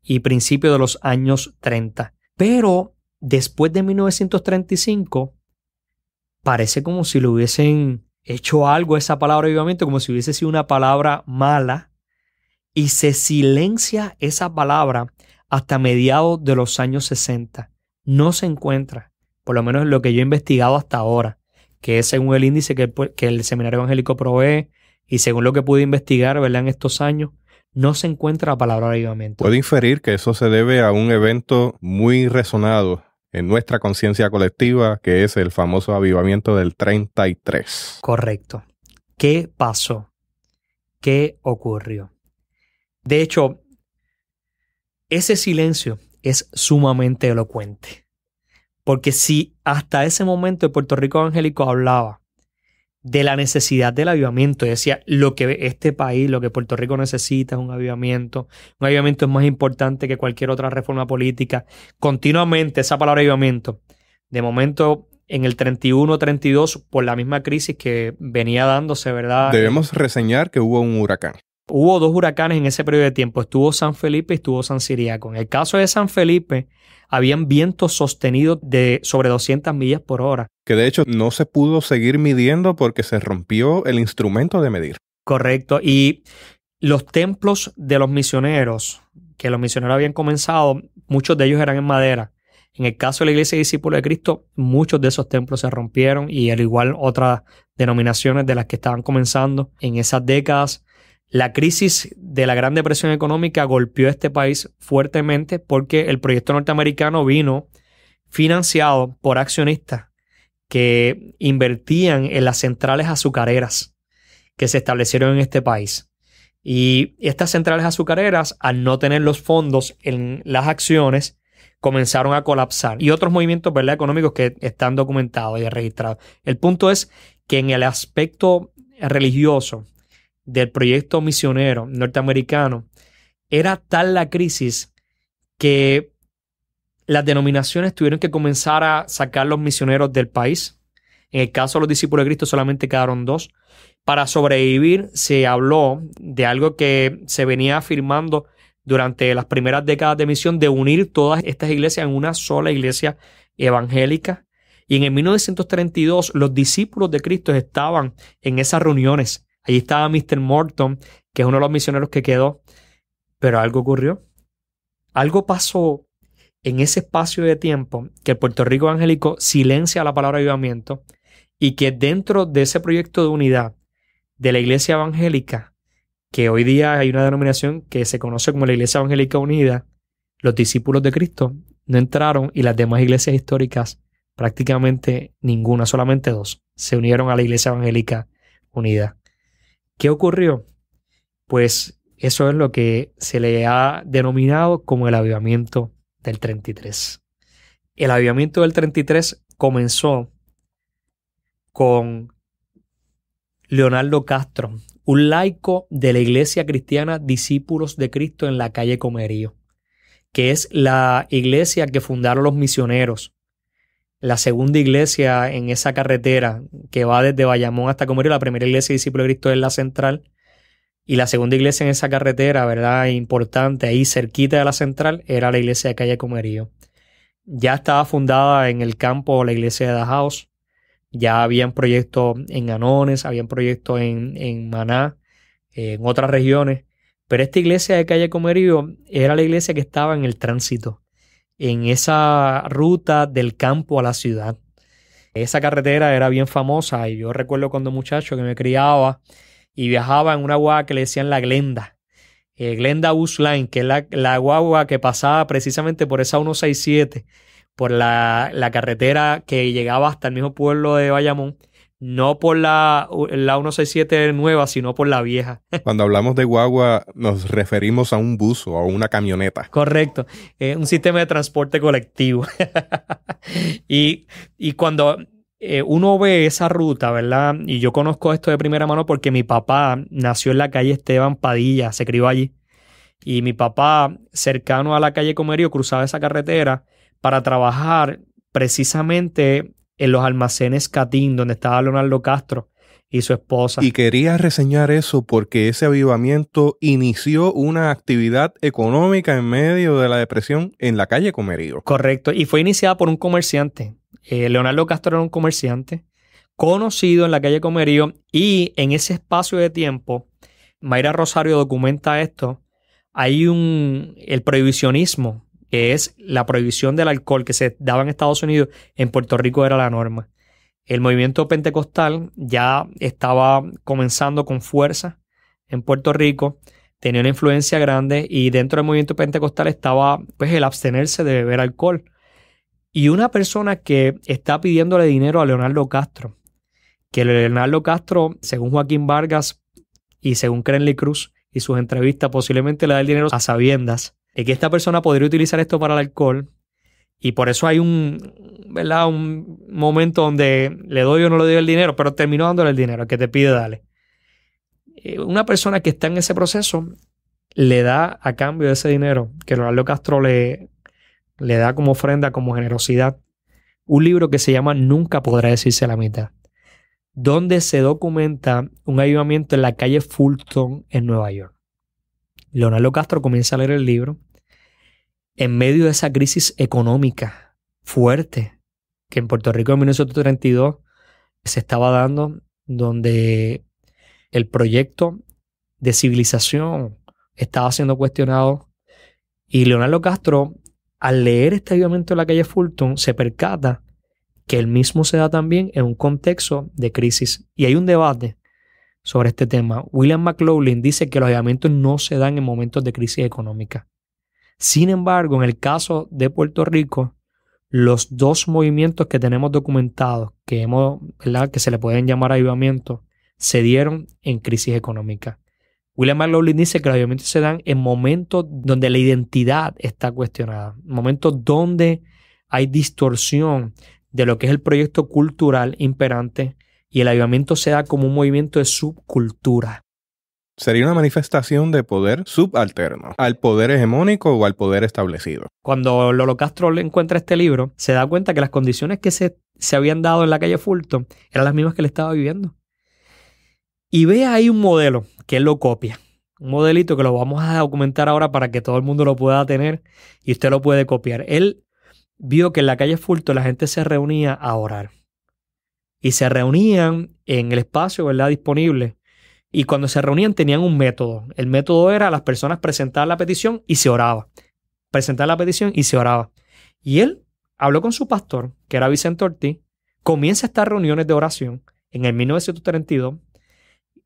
y principios de los años 30. Pero después de 1935, parece como si le hubiesen hecho algo a esa palabra avivamiento, como si hubiese sido una palabra mala, y se silencia esa palabra hasta mediados de los años 60. No se encuentra, por lo menos en lo que yo he investigado hasta ahora, que es según el índice que el Seminario Evangélico provee y según lo que pude investigar, ¿verdad?, en estos años, no se encuentra la palabra avivamiento. Puedo inferir que eso se debe a un evento muy resonado en nuestra conciencia colectiva, que es el famoso avivamiento del 33. Correcto. ¿Qué pasó? ¿Qué ocurrió? De hecho, ese silencio es sumamente elocuente. Porque si hasta ese momento el Puerto Rico Evangélico hablaba de la necesidad del avivamiento, decía lo que este país, lo que Puerto Rico necesita es un avivamiento es más importante que cualquier otra reforma política, continuamente esa palabra avivamiento, de momento en el 31-32, por la misma crisis que venía dándose, ¿verdad? Debemos reseñar que hubo un huracán. Hubo 2 huracanes en ese periodo de tiempo. Estuvo San Felipe y estuvo San Ciriaco. En el caso de San Felipe, habían vientos sostenidos de sobre 200 millas por hora. Que de hecho no se pudo seguir midiendo porque se rompió el instrumento de medir. Correcto. Y los templos de los misioneros, que los misioneros habían comenzado, muchos de ellos eran en madera. En el caso de la Iglesia de Discípulos de Cristo, muchos de esos templos se rompieron y al igual otras denominaciones de las que estaban comenzando en esas décadas. La crisis de la Gran Depresión económica golpeó a este país fuertemente porque el proyecto norteamericano vino financiado por accionistas que invertían en las centrales azucareras que se establecieron en este país. Y estas centrales azucareras, al no tener los fondos en las acciones, comenzaron a colapsar. Y otros movimientos, ¿verdad?, económicos que están documentados y registrados. El punto es que en el aspecto religioso del proyecto misionero norteamericano, era tal la crisis que las denominaciones tuvieron que comenzar a sacar los misioneros del país. En el caso de los discípulos de Cristo solamente quedaron 2. Para sobrevivir se habló de algo que se venía afirmando durante las primeras décadas de misión, de unir todas estas iglesias en una sola iglesia evangélica. Y en el 1932 los discípulos de Cristo estaban en esas reuniones. Allí estaba Mr. Morton, que es uno de los misioneros que quedó. Pero algo ocurrió. Algo pasó en ese espacio de tiempo que el Puerto Rico Evangélico silencia la palabra avivamiento y que dentro de ese proyecto de unidad de la Iglesia Evangélica, que hoy día hay una denominación que se conoce como la Iglesia Evangélica Unida, los discípulos de Cristo no entraron y las demás iglesias históricas, prácticamente ninguna, solamente 2, se unieron a la Iglesia Evangélica Unida. ¿Qué ocurrió? Pues eso es lo que se le ha denominado como el avivamiento del 33. El avivamiento del 33 comenzó con Leonardo Castro, un laico de la Iglesia Cristiana Discípulos de Cristo en la calle Comerío, que es la iglesia que fundaron los misioneros, la segunda iglesia en esa carretera que va desde Bayamón hasta Comerío. La primera iglesia de Discípulos de Cristo es la central y la segunda iglesia en esa carretera, ¿verdad?, importante, ahí cerquita de la central, era la iglesia de calle Comerío. Ya estaba fundada en el campo la iglesia de Dajaos. Ya habían proyectos en Anones, habían proyectos en Maná, en otras regiones. Pero esta iglesia de calle Comerío era la iglesia que estaba en el tránsito, en esa ruta del campo a la ciudad. Esa carretera era bien famosa y yo recuerdo cuando muchacho que me criaba y viajaba en una guagua que le decían la Glenda. Glenda Bus Line, que es la guagua que pasaba precisamente por esa 167, por la carretera que llegaba hasta el mismo pueblo de Bayamón, no por la 167 nueva, sino por la vieja. Cuando hablamos de guagua, nos referimos a un bus o a una camioneta. Correcto, un sistema de transporte colectivo. y cuando uno ve esa ruta, ¿verdad? Y yo conozco esto de primera mano porque mi papá nació en la calle Esteban Padilla, se crió allí. Y mi papá, cercano a la calle Comerío, cruzaba esa carretera para trabajar precisamente en los almacenes Catín, donde estaba Leonardo Castro y su esposa. Y quería reseñar eso porque ese avivamiento inició una actividad económica en medio de la depresión en la calle Comerío. Correcto, y fue iniciada por un comerciante. Leonardo Castro era un comerciante conocido en la calle Comerío, y en ese espacio de tiempo, Mayra Rosario documenta esto. Hay el prohibicionismo, que es la prohibición del alcohol que se daba en Estados Unidos, en Puerto Rico era la norma. El movimiento pentecostal ya estaba comenzando con fuerza en Puerto Rico, tenía una influencia grande, y dentro del movimiento pentecostal estaba pues el abstenerse de beber alcohol. Y una persona que está pidiéndole dinero a Leonardo Castro, que Leonardo Castro, según Joaquín Vargas y según Crenley Cruz y sus entrevistas, posiblemente le da el dinero a sabiendas de que esta persona podría utilizar esto para el alcohol. Y por eso hay ¿verdad? Un momento donde le doy o no le doy el dinero, pero terminó dándole el dinero, el que te pide, dale. Una persona que está en ese proceso le da a cambio de ese dinero que Leonardo Castro le da como ofrenda, como generosidad, un libro que se llama Nunca podrá decirse la mitad, donde se documenta un avivamiento en la calle Fulton en Nueva York. Leonardo Castro comienza a leer el libro en medio de esa crisis económica fuerte que en Puerto Rico en 1932 se estaba dando, donde el proyecto de civilización estaba siendo cuestionado. Y Leonardo Castro, al leer este avivamiento en la calle Fulton, se percata que el mismo se da también en un contexto de crisis. Y hay un debate sobre este tema. William McLaughlin dice que los avivamientos no se dan en momentos de crisis económica. Sin embargo, en el caso de Puerto Rico, los dos movimientos que tenemos documentados, ¿verdad?, que se le pueden llamar avivamientos, se dieron en crisis económica. William McLaughlin dice que los avivamientos se dan en momentos donde la identidad está cuestionada, momentos donde hay distorsión de lo que es el proyecto cultural imperante, y el avivamiento se da como un movimiento de subcultura. Sería una manifestación de poder subalterno al poder hegemónico o al poder establecido. Cuando Lolo Castro le encuentra este libro, se da cuenta que las condiciones que se habían dado en la calle Fulton eran las mismas que él estaba viviendo. Y ve ahí un modelo que él lo copia. Un modelito que lo vamos a documentar ahora para que todo el mundo lo pueda tener y usted lo puede copiar. Él vio que en la calle Fulton la gente se reunía a orar. Y se reunían en el espacio, ¿verdad?, disponible. Y cuando se reunían tenían un método. El método era las personas presentar la petición y se oraba. Presentar la petición y se oraba. Y él habló con su pastor, que era Vicente Ortiz. Comienza estas reuniones de oración en el 1932.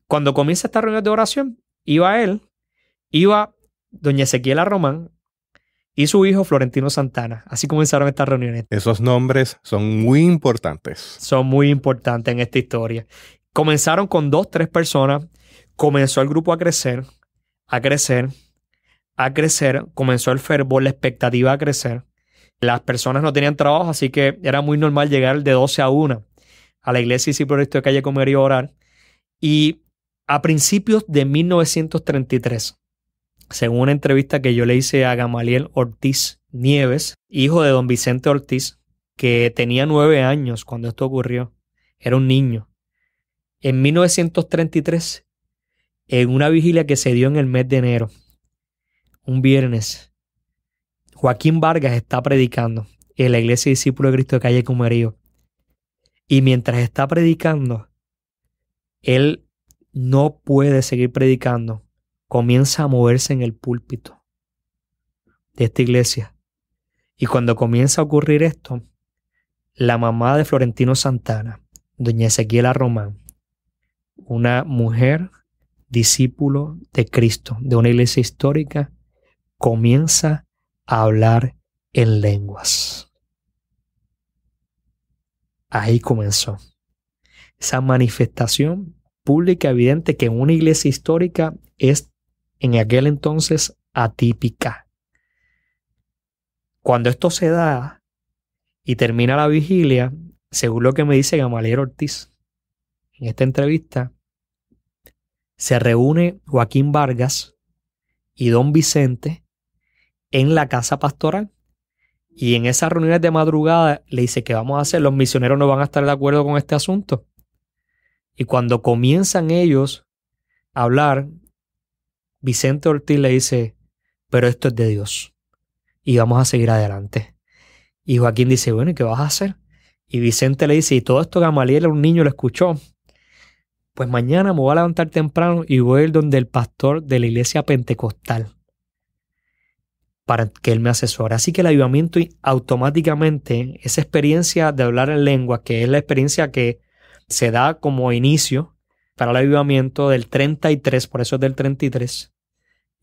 Cuando comienza estas reuniones de oración, iba doña Ezequiela Román y su hijo Florentino Santana. Así comenzaron estas reuniones. Esos nombres son muy importantes. Son muy importantes en esta historia. Comenzaron con 2, 3 personas. Comenzó el grupo a crecer, a crecer, a crecer. Comenzó el fervor, la expectativa a crecer. Las personas no tenían trabajo, así que era muy normal llegar de 12 a 1 a la iglesia Discípulos de Cristo de calle Comerío a orar. Y a principios de 1933, según una entrevista que yo le hice a Gamaliel Ortiz Nieves, hijo de don Vicente Ortiz, que tenía 9 años cuando esto ocurrió, era un niño. En 1933, en una vigilia que se dio en el mes de enero, un viernes, Joaquín Vargas está predicando en la iglesia Discípulos de Cristo de calle Comerío. Y mientras está predicando, él no puede seguir predicando. Comienza a moverse en el púlpito de esta iglesia. Y cuando comienza a ocurrir esto, la mamá de Florentino Santana, doña Ezequiela Román, una mujer discípulo de Cristo, de una iglesia histórica, comienza a hablar en lenguas. Ahí comenzó esa manifestación pública evidente que en una iglesia histórica es en aquel entonces atípica. Cuando esto se da y termina la vigilia, según lo que me dice Gamaliel Ortiz en esta entrevista, se reúne Joaquín Vargas y don Vicente en la casa pastoral. Y en esas reuniones de madrugada le dice, ¿qué vamos a hacer? Los misioneros no van a estar de acuerdo con este asunto. Y cuando comienzan ellos a hablar, Vicente Ortiz le dice, pero esto es de Dios y vamos a seguir adelante. Y Joaquín dice, bueno, ¿y qué vas a hacer? Y Vicente le dice, y todo esto Gamaliel, un niño, lo escuchó. Pues mañana me voy a levantar temprano y voy a ir donde el pastor de la iglesia pentecostal para que él me asesore. Así que el avivamiento automáticamente, esa experiencia de hablar en lengua, que es la experiencia que se da como inicio para el avivamiento del 33, por eso es del 33,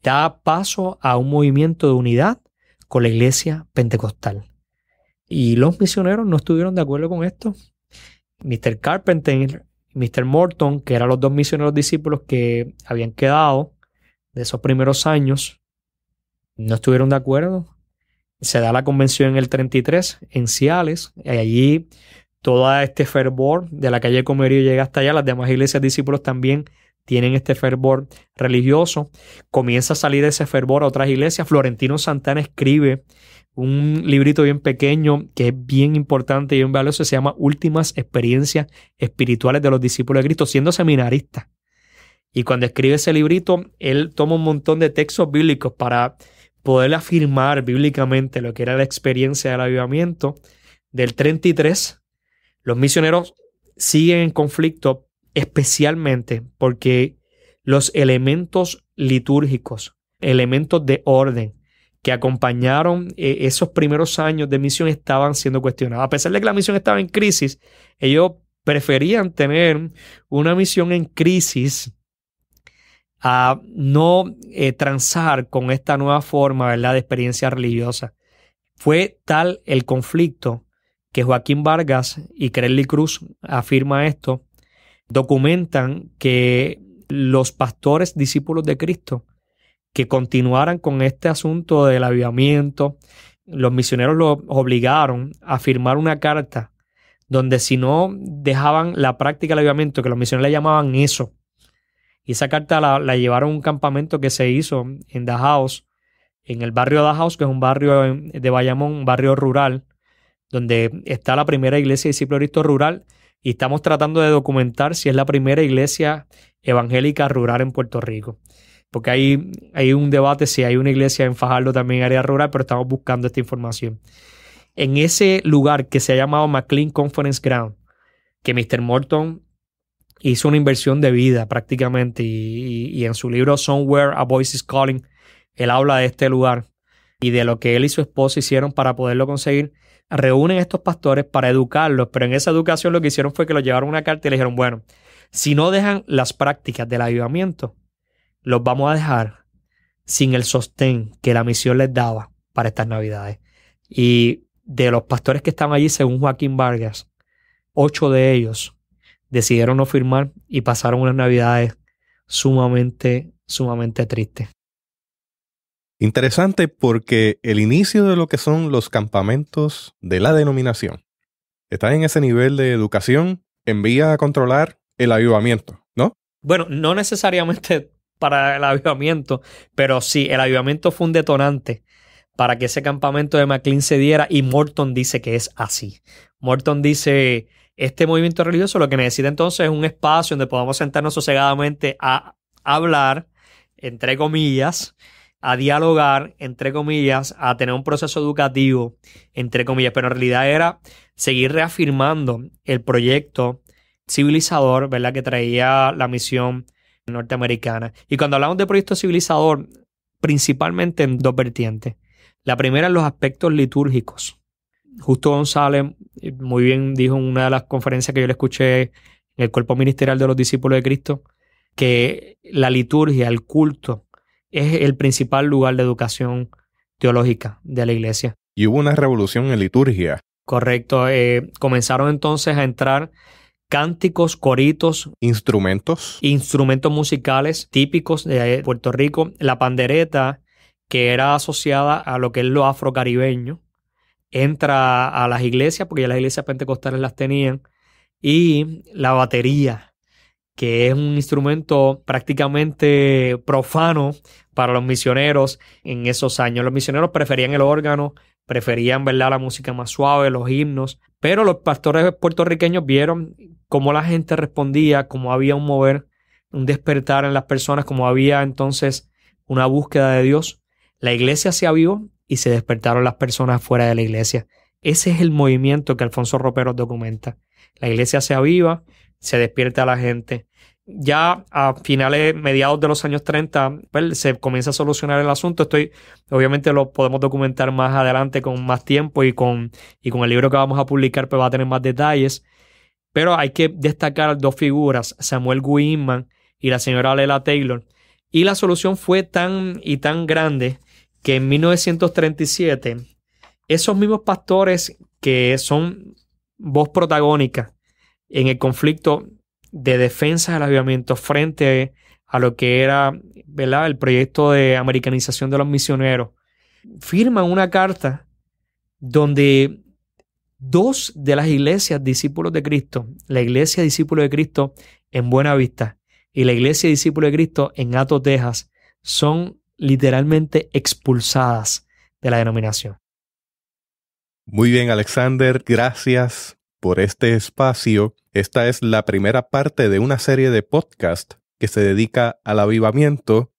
da paso a un movimiento de unidad con la iglesia pentecostal. Y los misioneros no estuvieron de acuerdo con esto. Mr. Carpenter y Mr. Morton, que eran los dos misioneros discípulos que habían quedado de esos primeros años, no estuvieron de acuerdo. Se da la convención en el 33 en Ciales, y allí todo este fervor de la calle Comerío llega hasta allá. Las demás iglesias discípulos también tienen este fervor religioso. Comienza a salir ese fervor a otras iglesias. Florentino Santana escribe un librito bien pequeño que es bien importante y bien valioso. Se llama Últimas Experiencias Espirituales de los Discípulos de Cristo, siendo seminarista. Y cuando escribe ese librito, él toma un montón de textos bíblicos para poder afirmar bíblicamente lo que era la experiencia del avivamiento del 33. Los misioneros siguen en conflicto, especialmente porque los elementos litúrgicos, elementos de orden que acompañaron esos primeros años de misión estaban siendo cuestionados. A pesar de que la misión estaba en crisis, ellos preferían tener una misión en crisis a no transar con esta nueva forma, ¿verdad?, de experiencia religiosa. Fue tal el conflicto que Joaquín Vargas y Cressley Cruz afirma esto, documentan que los pastores discípulos de Cristo que continuaran con este asunto del avivamiento, los misioneros los obligaron a firmar una carta donde si no dejaban la práctica del avivamiento, que los misioneros le llamaban eso, y esa carta la llevaron a un campamento que se hizo en Dajaos, en el barrio Dajaos, que es un barrio de Bayamón, un barrio rural, donde está la primera iglesia de discípulos de Cristo rural, y estamos tratando de documentar si es la primera iglesia evangélica rural en Puerto Rico. Porque hay un debate si hay una iglesia en Fajardo también en área rural, pero estamos buscando esta información. En ese lugar que se ha llamado McLean Conference Ground, que Mr. Morton hizo una inversión de vida prácticamente, y en su libro Somewhere a Voice is Calling, él habla de este lugar y de lo que él y su esposa hicieron para poderlo conseguir. Reúnen a estos pastores para educarlos, pero en esa educación lo que hicieron fue que los llevaron una carta y le dijeron, bueno, si no dejan las prácticas del avivamiento, los vamos a dejar sin el sostén que la misión les daba para estas Navidades. Y de los pastores que estaban allí, según Joaquín Vargas, 8 de ellos decidieron no firmar y pasaron unas Navidades sumamente tristes. Interesante, porque el inicio de lo que son los campamentos de la denominación está en ese nivel de educación en vía a controlar el avivamiento, ¿no? Bueno, no necesariamente para el avivamiento, pero sí, el avivamiento fue un detonante para que ese campamento de McLean se diera, y Morton dice que es así. Morton dice, este movimiento religioso lo que necesita entonces es un espacio donde podamos sentarnos sosegadamente a hablar, entre comillas, a dialogar, entre comillas, a tener un proceso educativo, entre comillas, pero en realidad era seguir reafirmando el proyecto civilizador, ¿verdad?, que traía la misión norteamericana. Y cuando hablamos de proyecto civilizador, principalmente en 2 vertientes. La primera en los aspectos litúrgicos. Justo González muy bien dijo en una de las conferencias que yo le escuché en el cuerpo ministerial de los discípulos de Cristo, que la liturgia, el culto, es el principal lugar de educación teológica de la iglesia. Y hubo una revolución en liturgia. Correcto. Comenzaron entonces a entrar cánticos, coritos, Instrumentos musicales típicos de Puerto Rico. La pandereta, que era asociada a lo que es lo afrocaribeño, entra a las iglesias, porque ya las iglesias pentecostales las tenían, y la batería, que es un instrumento prácticamente profano para los misioneros en esos años. Los misioneros preferían el órgano, preferían, ¿verdad?, la música más suave, los himnos, pero los pastores puertorriqueños vieron cómo la gente respondía, cómo había un mover, un despertar en las personas, cómo había entonces una búsqueda de Dios. La iglesia se avivó y se despertaron las personas fuera de la iglesia. Ese es el movimiento que Alfonso Ropero documenta. La iglesia se aviva, se despierta a la gente. Ya a mediados de los años 30, pues, se comienza a solucionar el asunto. Obviamente lo podemos documentar más adelante con más tiempo y con el libro que vamos a publicar, pues va a tener más detalles. Pero hay que destacar dos figuras, Samuel Guimán y la señora Lela Taylor. Y la solución fue tan grande que en 1937 esos mismos pastores que son voz protagónica en el conflicto de defensa del avivamiento frente a lo que era, ¿verdad?, el proyecto de americanización de los misioneros, firman una carta donde dos de las iglesias discípulos de Cristo, la iglesia discípulo de Cristo en Buenavista y la iglesia discípulo de Cristo en Hato, Texas, son literalmente expulsadas de la denominación. Muy bien, Alexander, gracias por este espacio. Esta es la primera parte de una serie de podcast que se dedica al avivamiento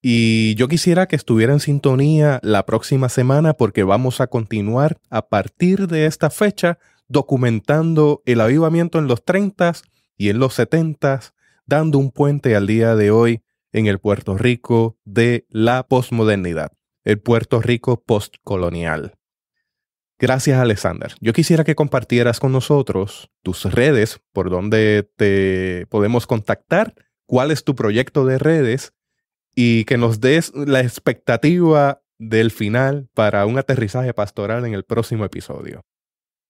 y yo quisiera que estuviera en sintonía la próxima semana porque vamos a continuar a partir de esta fecha documentando el avivamiento en los 30s y en los 70s, dando un puente al día de hoy en el Puerto Rico de la posmodernidad, el Puerto Rico postcolonial. Gracias, Alexander. Yo quisiera que compartieras con nosotros tus redes, por donde te podemos contactar, cuál es tu proyecto de redes y que nos des la expectativa del final para un aterrizaje pastoral en el próximo episodio.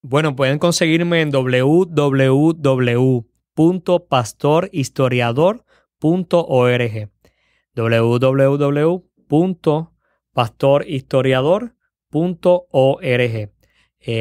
Bueno, pueden conseguirme en www.pastorhistoriador.org www.pastorhistoriador.org.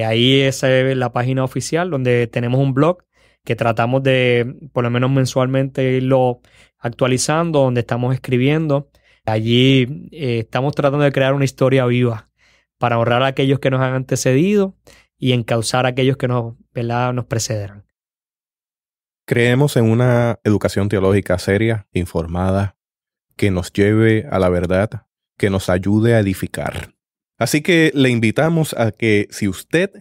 Ahí esa es la página oficial donde tenemos un blog que tratamos de, por lo menos mensualmente, irlo actualizando, donde estamos escribiendo. Allí estamos tratando de crear una historia viva para honrar a aquellos que nos han antecedido y encauzar a aquellos que nos precederán. Creemos en una educación teológica seria, informada, que nos lleve a la verdad, que nos ayude a edificar. Así que le invitamos a que si usted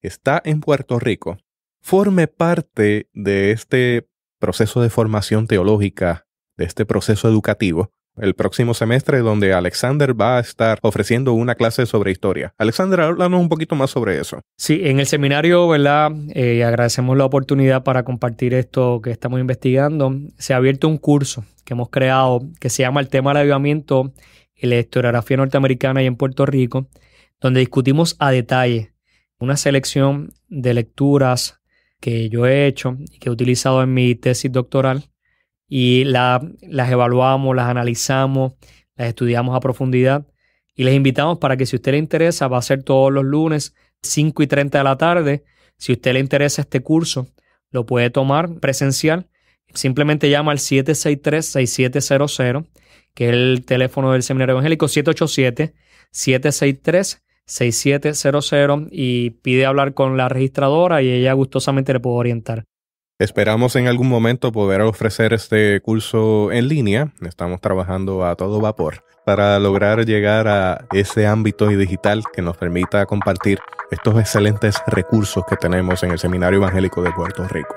está en Puerto Rico, forme parte de este proceso de formación teológica, de este proceso educativo, el próximo semestre donde Alexander va a estar ofreciendo una clase sobre historia. Alexander, háblanos un poquito más sobre eso. Sí, en el seminario, ¿verdad? Agradecemos la oportunidad para compartir esto que estamos investigando. Se ha abierto un curso que hemos creado que se llama El tema del avivamiento y la historiografía norteamericana y en Puerto Rico, donde discutimos a detalle una selección de lecturas que yo he hecho y que he utilizado en mi tesis doctoral y las evaluamos, las analizamos, las estudiamos a profundidad y les invitamos para que si a usted le interesa, va a ser todos los lunes 5:30 de la tarde. Si a usted le interesa este curso, lo puede tomar presencial. Simplemente llama al 763-6700, que es el teléfono del Seminario Evangélico, 787-763-6700 y pide hablar con la registradora y ella gustosamente le puede orientar. Esperamos en algún momento poder ofrecer este curso en línea. Estamos trabajando a todo vapor para lograr llegar a ese ámbito digital que nos permita compartir estos excelentes recursos que tenemos en el Seminario Evangélico de Puerto Rico.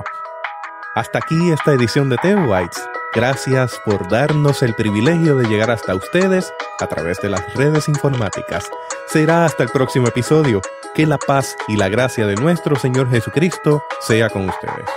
Hasta aquí esta edición de Theobites. Gracias por darnos el privilegio de llegar hasta ustedes a través de las redes informáticas. Será hasta el próximo episodio. Que la paz y la gracia de nuestro Señor Jesucristo sea con ustedes.